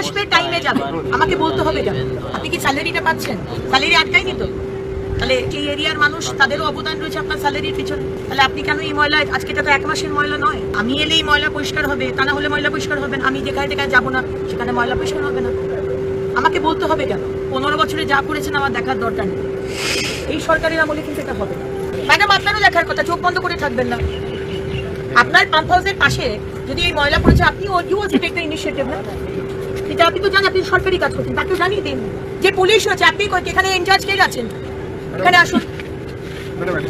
আসবে, টাইমে যাবে, আমাকে বলতে হবে কেন? আপনি কি স্যালারিটা পাচ্ছেন? স্যালারি আটকায়নি তো? তাহলে এই এরিয়ার মানুষ, তাদেরও অবদান রয়েছে আপনার স্যালারির পিছনে। তাহলে আপনি কেন এই ময়লা, আজকে এটা তো 1 মাসের ময়লা নয়, আমি এলেই ময়লা পরিষ্কার হবে, তা না হলে ময়লা পরিষ্কার হবে না। আমি যেখানে যেখানে যাবো না সেখানে ময়লা পরিষ্কার হবে না, আমাকে বলতে হবে কেন? 15 বছরে যা করেছেন আমার দেখার দরকার নেই। এই সরকারের আমলে কিন্তু এটা হবে না। ম্যাডাম, আপনারও দেখার কথা, চোখ বন্ধ করে থাকবেন না। আপনার পাম্প হাউসের পাশে যদি এই ময়লা পড়েছে, আপনি you also take the initiative না? এটা আপনি তো জানেন, আপনি সরকারি কাজ করছেন, তাকে জানিয়ে দিন। যে পুলিশ হচ্ছে, আপনি এখানে ইনচার্জ কে আছেন, এখানে আসুন।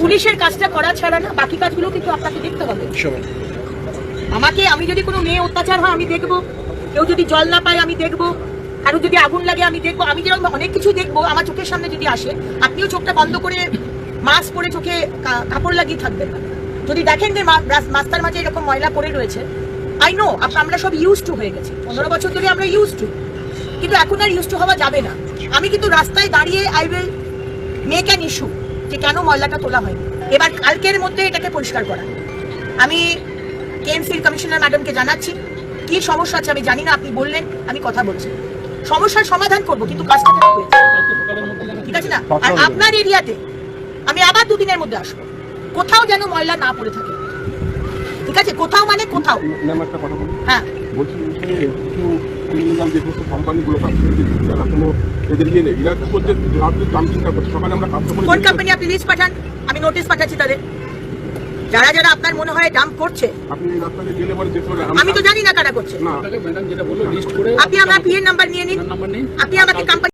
পুলিশের কাজটা করা ছাড়া না বাকি কাজগুলো কিন্তু আপনাকে দেখতে হবে। আমি যদি কোনো মেয়ে অত্যাচার হয় আমি দেখবো, কেউ যদি জল না পায় আমি দেখবো, কারো যদি আগুন লাগে আমি দেখবো। আমি যেরকম অনেক কিছু দেখবো, আমার চোখের সামনে যদি আসে, আপনিও চোখটা বন্ধ করে মাস্ক পরে চোখে কাপড় লাগিয়ে থাকবেন না। যদি দেখেন যে রাস্তার মাঝে এরকম ময়লা পড়ে রয়েছে, আই নো আমরা সব ইউজ টু হয়ে গেছি, 15 বছর ধরে আমরা ইউজ টু, কিন্তু এখন আর ইউজ টু হওয়া যাবে না। আমি কিন্তু রাস্তায় দাঁড়িয়ে I will make an issue যে কেন ময়লাটা তোলা হয়। এবার কালকের মধ্যে এটাকে পরিষ্কার করা। আমি কেএমসির কমিশনার ম্যাডামকে জানাচ্ছি, কি সমস্যা আছে আমি জানি না, আপনি বললেন, আমি কথা বলছি, সমস্যার সমাধান করব, কিন্তু কাজটা হয়েছে, ঠিক আছে না? আর আপনার এরিয়াতে আমি আবার 2 দিনের মধ্যে আসবো, কোথাও যেন ময়লা না পড়ে থাকে, ঠিক আছে? কোথাও মানে কোথাও। হ্যাঁ, কোন কোম্পানি? আপনি লিস্ট পাঠান, আমি নোটিশ পাঠাচ্ছি তাদের। যারা যারা আপনার মনে হয় ডাম্প করছে, আমি তো জানি না কারা করছে। আপনি আমার পিএর নাম্বার নিয়ে নিন, আপনি আমাকে কোম্পানি